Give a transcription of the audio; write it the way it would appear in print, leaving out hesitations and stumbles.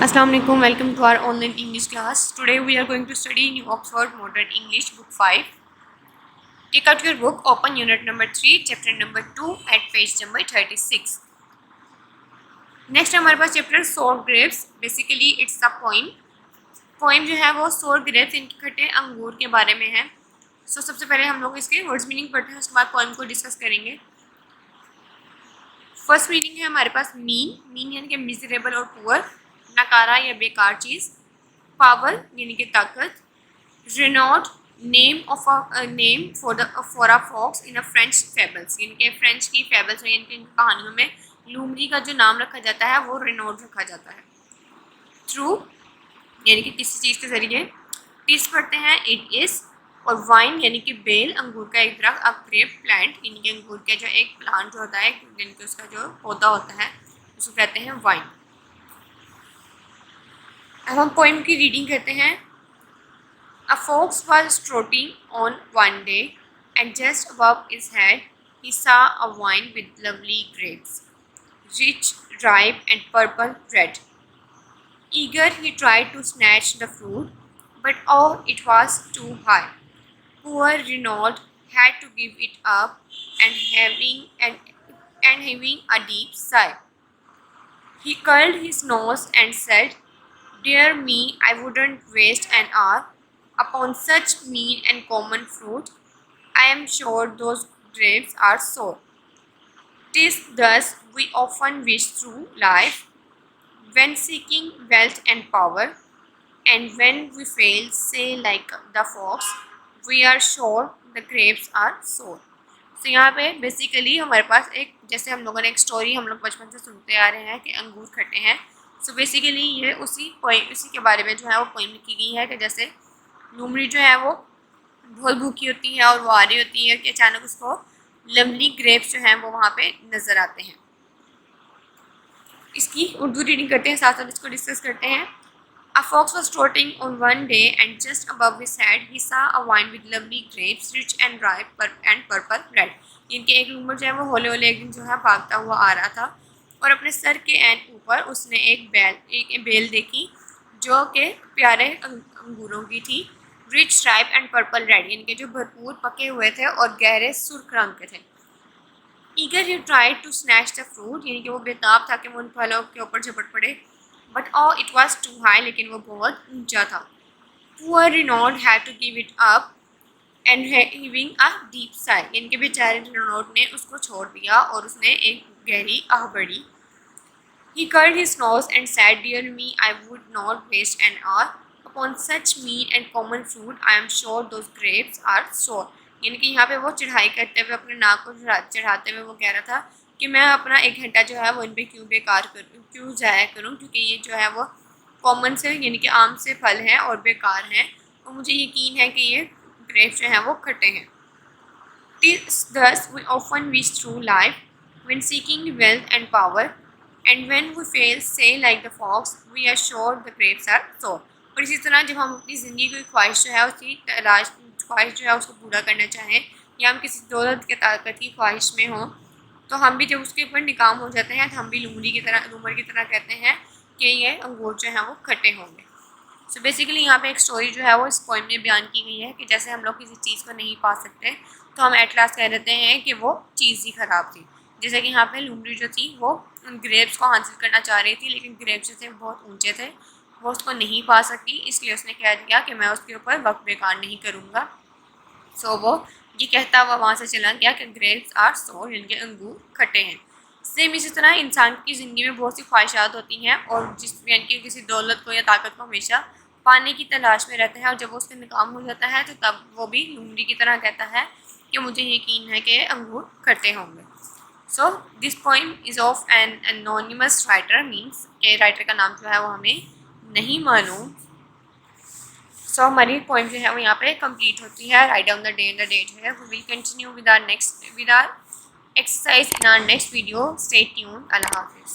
Assalamu alaikum. Welcome to our online English class. Today we are going to study New Oxford Modern English Book 5. Take out your book, open unit number 3, chapter number 2 at page number 36. Next हमारे पास chapter sour grapes. Basically it's a poem. Poem जो है वो sour grapes इनके खट्टे अंगूर के बारे में है. So सबसे पहले हम लोग इसके words meaning पढ़ते हैं, उसके बाद poem को discuss करेंगे. फर्स्ट मीनिंग है हमारे पास मीन यानी कि मिजरेबल और पुअर, नकारा या बेकार चीज़. पावर यानी कि ताकत. Reynard name of a name for a fox in a French fables, यानी कि फ्रेंच की फेबल्स यानी कि कहानियों में लूमड़ी का जो नाम रखा जाता है वो रेनॉट रखा जाता है. थ्रू यानी कि किसी चीज़ के ज़रिए. टीस पढ़ते हैं इट इज़. और वाइन यानी कि बेल, अंगूर का एक दरख्त. अब ग्रेप प्लांट यानी कि अंगूर का जो एक प्लांट जो होता है यानी कि उसका जो पौधा होता है उसको कहते हैं वाइन. अब हम पोइम की रीडिंग करते हैं. अ fox was trotting on one day, and just above his head he saw a vine with lovely grapes, rich, ripe, and purple red. Eager he tried to snatch the fruit, but oh, it was too high. Poor Renaud had to give it up, and having a deep sigh, he curled his nose and said, "Dear me, I wouldn't waste an hour upon such mean and common fruit. I am sure those grapes are sour." 'Tis thus we often wish through life, when seeking wealth and power, and when we fail, say like the fox, we are sure the grapes are sour. तो यहाँ पे basically हमारे पास एक, जैसे हम लोगों ने एक स्टोरी हम लोग बचपन से सुनते आ रहे हैं कि अंगूर खट्टे हैं. सो बेसिकली ये उसी के बारे में जो है वो पोइम लिखी गई है कि जैसे लूमड़ी जो है वो बहुत भूखी होती है और वो आ रही होती है कि अचानक उसको लवली ग्रेप्स जो हैं वो वहाँ पे नज़र आते हैं. इसकी उर्दू रीडिंग करते हैं, साथ साथ इसको डिस्कस करते हैं. A fox was trotting on one day, and just above his head he saw a vine with lovely grapes, rich and ripe and purple red. इनके एक लूमड़ जो है वो होले होले एक दिन जो है भागता हुआ आ रहा था और अपने सर के एंड ऊपर उसने एक बेल देखी जो कि प्यारे अंगूरों की थी. Rich, ripe and purple red, यानी कि जो भरपूर पके हुए थे और गहरे सुर्ख रंग के थे. Eager he tried to snatch the fruit, यानी कि वो बेताब था कि वो उन फलों के ऊपर झपट पड़े. But it was too high, लेकिन वो बहुत ऊंचा था. Poor Renard had to give it up and heaving a deep sigh, यानी कि बेचारे रिनॉड ने उसको छोड़ दिया और उसने एक गहरी आह भरी. He curled his nose and said, "Dear me, I would not waste an hour upon such mean and common fruit. I am sure those grapes are sour." यानी कि यहाँ पे वो चढ़ाई करते हुए अपने नाक को चढ़ाते हुए वो कह रहा था कि मैं अपना एक घंटा जो है वो इन पे क्यों जाया करूँ, क्योंकि ये जो है वो कॉमन से यानी कि आम से फल हैं और बेकार हैं, तो मुझे यकीन है कि ये ग्रेप्स जो हैं वो खट्टे हैं. Thus we often wish through life, when seeking wealth and power, and when we fail, say like the fox, we are sure the grapes are sour. और इसी तरह जब हम अपनी ज़िंदगी की ख्वाहिश जो है उसकी ख्वाहिश जो है उसको पूरा करना चाहें, या हम किसी दौलत के ताकत की ख्वाहिश में हों, तो हम भी जब उसके ऊपर निकाम हो जाते हैं तो हम भी लूमड़ी की तरह कहते हैं कि ये अंगूर जो हैं वो खट्टे होंगे. सो बेसिकली यहाँ पे एक स्टोरी जो है वो इस पॉइंट में बयान की गई है कि जैसे हम लोग किसी चीज़ को नहीं पा सकते तो हम एट लास्ट कह देते हैं कि वो चीज़ ही ख़राब थी. जैसे कि यहाँ पे लूमड़ी जो थी वो ग्रेप्स को हासिल करना चाह रही थी, लेकिन ग्रेप्स जो थे बहुत ऊंचे थे, वो उसको नहीं पा सकी, इसलिए उसने कह दिया कि मैं उसके ऊपर वक्त बेकार नहीं करूँगा. सो वो ये कहता हुआ वहाँ से चला गया कि ग्रेप्स आर सोर, यानी कि अंगूर खट्टे हैं. सेम इसी तरह इंसान की ज़िंदगी में बहुत सी ख्वाहिशात होती हैं और जिस यानी कि किसी दौलत को या ताकत को हमेशा पाने की तलाश में रहता है, और जब वो उससे नाकाम हो जाता है तो तब वो भी लूमड़ी की तरह कहता है कि मुझे यकीन है कि अंगूर खट्टे होंगे. So this poem is of an anonymous writer, means के राइटर का नाम जो है वो हमें नहीं मालूम. सो हमारी पोइम जो है वो यहाँ पे कंप्लीट होती है. Write down the day and the date है. We will continue with our exercise in our next video. Stay tuned. अल्लाह हाफिज़.